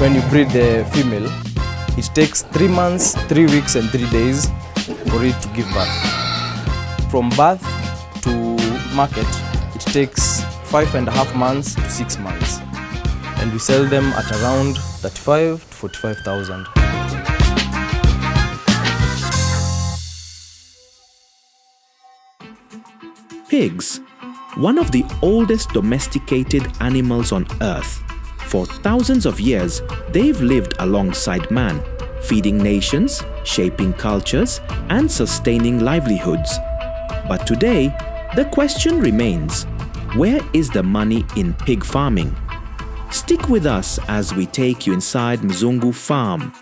when you breed the female, it takes 3 months, 3 weeks and 3 days for it to give birth. From birth to market, it takes 5.5 months to 6 months. And we sell them at around 35 to 45,000. Pigs, one of the oldest domesticated animals on earth. For thousands of years, they've lived alongside man, feeding nations, shaping cultures, and sustaining livelihoods. But today, the question remains, where is the money in pig farming? Stick with us as we take you inside Mzungu Farm,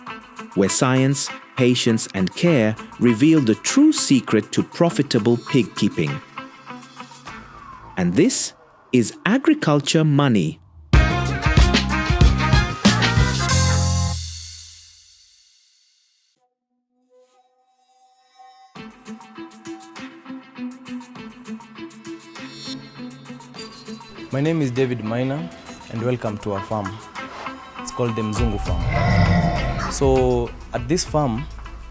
where science, patience, and care reveal the true secret to profitable pig keeping. And this is Agriculture Money. My name is David Maina and welcome to our farm. It's called the Mzungu Farm. So at this farm,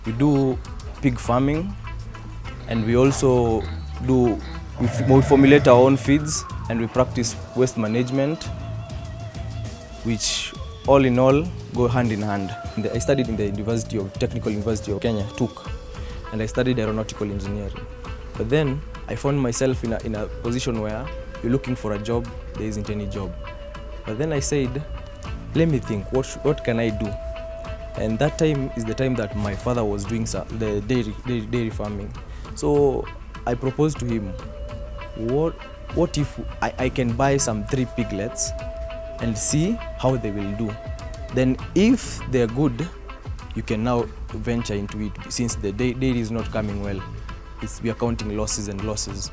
we do pig farming and we also we formulate our own feeds and we practice waste management, which all in all go hand in hand. I studied in the Technical University of Kenya, TUK, and I studied aeronautical engineering. But then I found myself in a position where you're looking for a job, there isn't any job. But then I said, let me think, what can I do? And that time is the time that my father was doing the dairy farming. So I proposed to him, what if I can buy some 3 piglets and see how they will do? Then if they're good, you can now venture into it, since the dairy is not coming well. We are counting losses and losses.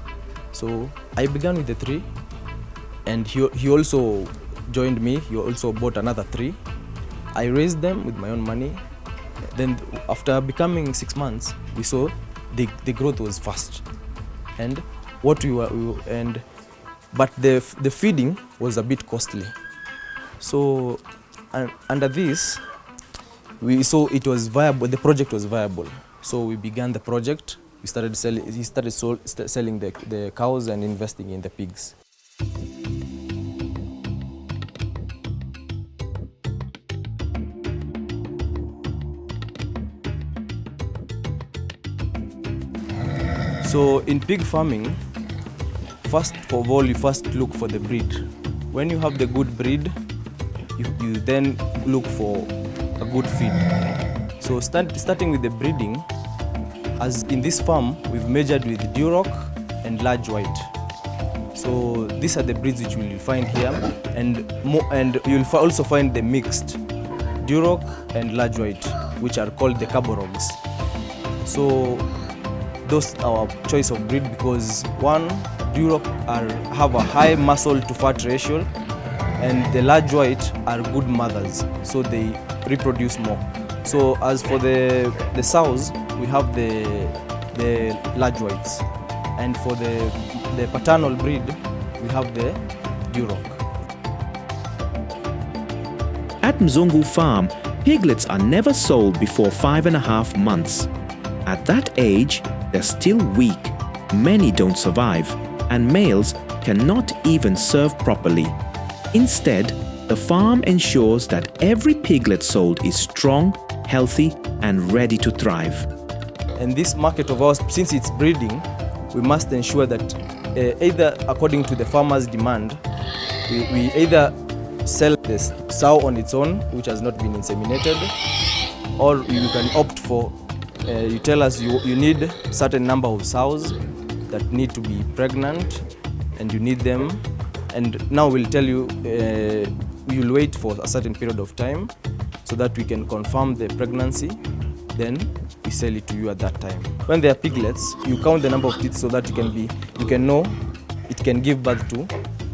So I began with the 3, and he also joined me. He also bought another 3. I raised them with my own money. Then after becoming 6 months, we saw the growth was fast. And but the feeding was a bit costly. So under this, we saw it was viable. The project was viable. So we began the project. He started selling the cows and investing in the pigs. So in pig farming, first of all, you first look for the breed. When you have the good breed, you then look for a good feed. So starting with the breeding, as in this farm, we've measured with Duroc and large white. So these are the breeds which you will find here, and you'll also find the mixed Duroc and large white, which are called the Caborogs. So those are our choice of breed because one, Duroc have a high muscle to fat ratio, and the large white are good mothers, so they reproduce more. So as for the sows, we have the large whites, and for the paternal breed, we have the Duroc. At Mzungu Farm, piglets are never sold before 5.5 months. At that age, they're still weak, many don't survive, and males cannot even serve properly. Instead, the farm ensures that every piglet sold is strong, healthy, and ready to thrive. And this market of ours, since it's breeding, we must ensure that either according to the farmer's demand, we either sell this sow on its own, which has not been inseminated, or you can opt for, you tell us you need a certain number of sows that need to be pregnant, and you need them, and now we'll tell you, you'll wait for a certain period of time so that we can confirm the pregnancy, then we sell it to you at that time. When they are piglets, you count the number of teeth so that you can know it can give birth to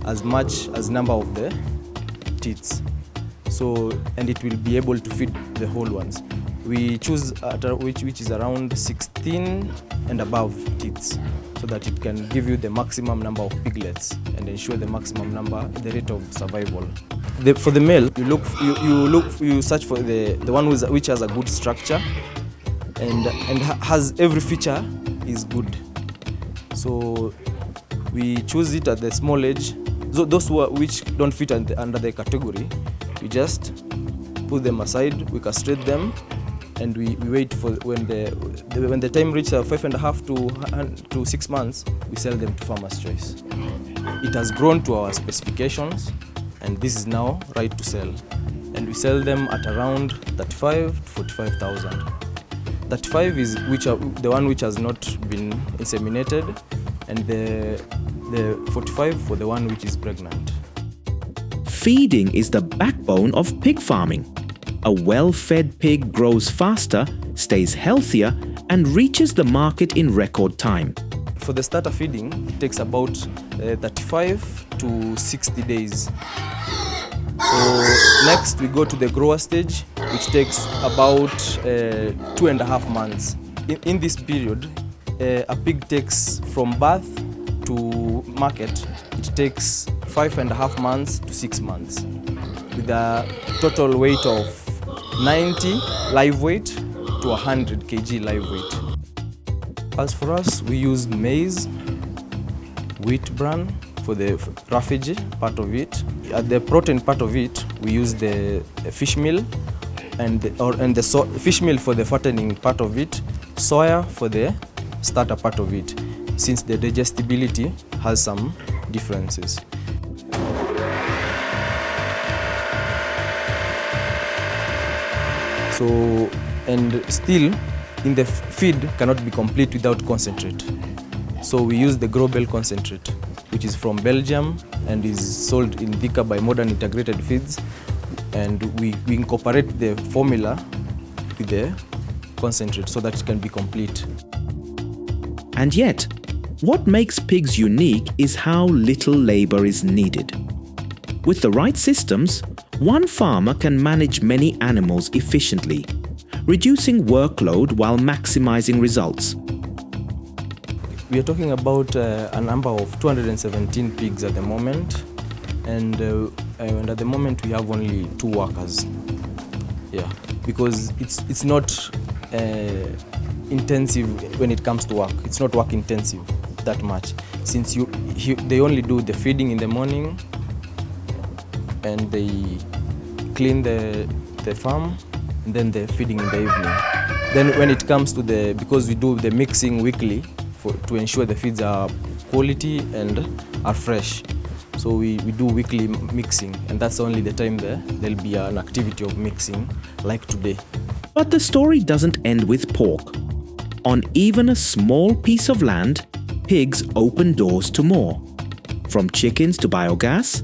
as much as number of the teats. So, and it will be able to feed the whole ones. We choose which is around 16 and above teats, so that it can give you the maximum number of piglets and ensure the maximum number, the rate of survival. For the male, you search for the one which has a good structure and has every feature is good. So we choose it at the small age. So those which don't fit under the category, we just put them aside, we castrate them, and we wait for when the time reaches 5.5 to 6 months, we sell them to Farmer's Choice. It has grown to our specifications, and this is now right to sell. And we sell them at around 35 to 45,000. 35 is the one which has not been inseminated, and the 45 for the one which is pregnant. Feeding is the backbone of pig farming. A well-fed pig grows faster, stays healthier, and reaches the market in record time. For the starter feeding, it takes about 35 to 60 days. So next we go to the grower stage, which takes about 2.5 months. In this period, a pig takes from birth to market, it takes 5.5 months to 6 months, with a total weight of 90 live weight to 100 kg live weight. As for us, we use maize, wheat bran for the roughage part of it. At the protein part of it, we use the fish meal and the fish meal for the fattening part of it, soya for the starter part of it, since the digestibility has some differences. So, and still, in the feed cannot be complete without concentrate. So we use the Grobel concentrate, which is from Belgium and is sold in Thika by Modern Integrated Feeds. And we incorporate the formula with the concentrate so that it can be complete. And yet, what makes pigs unique is how little labor is needed. With the right systems, one farmer can manage many animals efficiently, reducing workload while maximizing results. We are talking about a number of 217 pigs at the moment, and at the moment we have only 2 workers. Yeah, because it's not intensive when it comes to work. It's not work intensive that much, since they only do the feeding in the morning and they clean the farm, and then the feeding in the evening. Then when it comes to because we do the mixing weekly to ensure the feeds are quality and are fresh. So we do weekly mixing, and that's only the time there'll be an activity of mixing, like today. But the story doesn't end with pork. On even a small piece of land, pigs open doors to more. From chickens to biogas,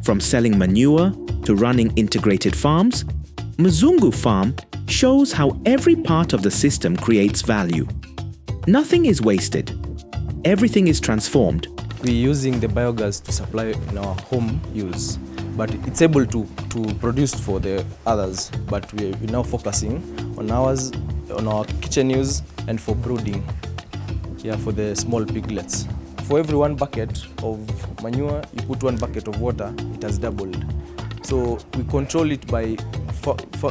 from selling manure to running integrated farms, Mzungu Farm shows how every part of the system creates value. Nothing is wasted. Everything is transformed. We're using the biogas to supply in our home use, but it's able to produce for the others. But we're now focusing on our kitchen use and for brooding, for the small piglets. For every 1 bucket of manure, you put 1 bucket of water, it has doubled. So we control it by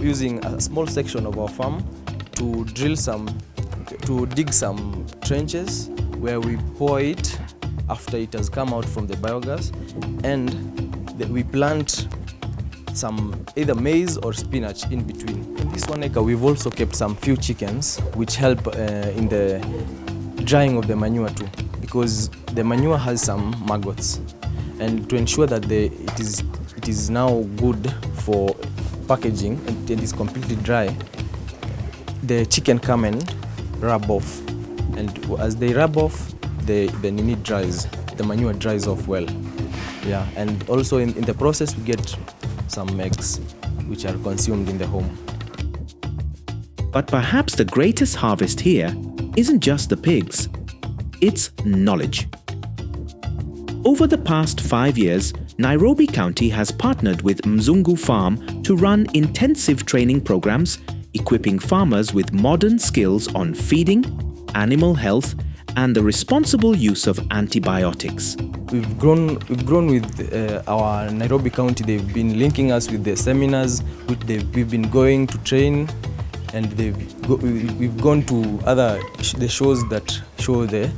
using a small section of our farm to dig some trenches where we pour it after it has come out from the biogas, and we plant some either maize or spinach in between. In this 1 acre, we've also kept some few chickens, which help in the drying of the manure too, because the manure has some maggots, and to ensure that it is now good for packaging and it is completely dry, the chicken come and rub off, and as they rub off, the nini dries, the manure dries off well. And also in the process we get some eggs which are consumed in the home. But perhaps the greatest harvest here isn't just the pigs, it's knowledge. Over the past 5 years, Nairobi County has partnered with Mzungu Farm to run intensive training programs equipping farmers with modern skills on feeding, animal health, and the responsible use of antibiotics. We've grown with our Nairobi County. They've been linking us with the seminars which we've been going to train, and we've gone to the shows that show the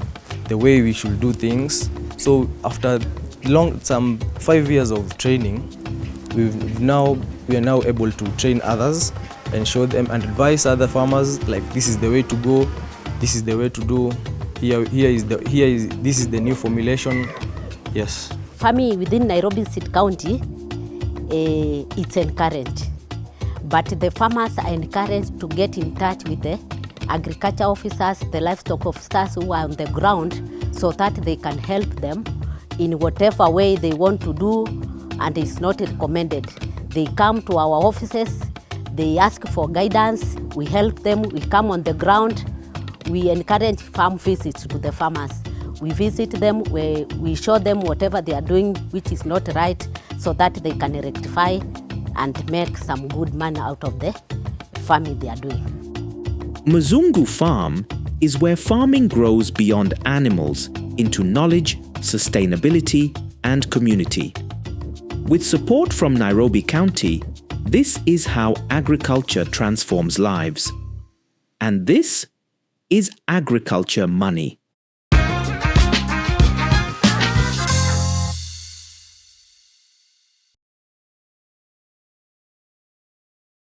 way we should do things. So after some 5 years of training, we are now able to train others and show them and advise other farmers, like, this is the way to go, this is the way to do. This is the new formulation. Yes. Farming within Nairobi County, it's encouraged, but the farmers are encouraged to get in touch with the agriculture officers, the livestock officers who are on the ground, so that they can help them in whatever way they want to do, and it's not recommended. They come to our offices, they ask for guidance, we help them, we come on the ground, we encourage farm visits to the farmers. We visit them, we show them whatever they are doing which is not right, so that they can rectify and make some good money out of the farming they are doing. Mzungu Farm is where farming grows beyond animals into knowledge, sustainability, and community. With support from Nairobi County, this is how agriculture transforms lives. And this is agriculture money.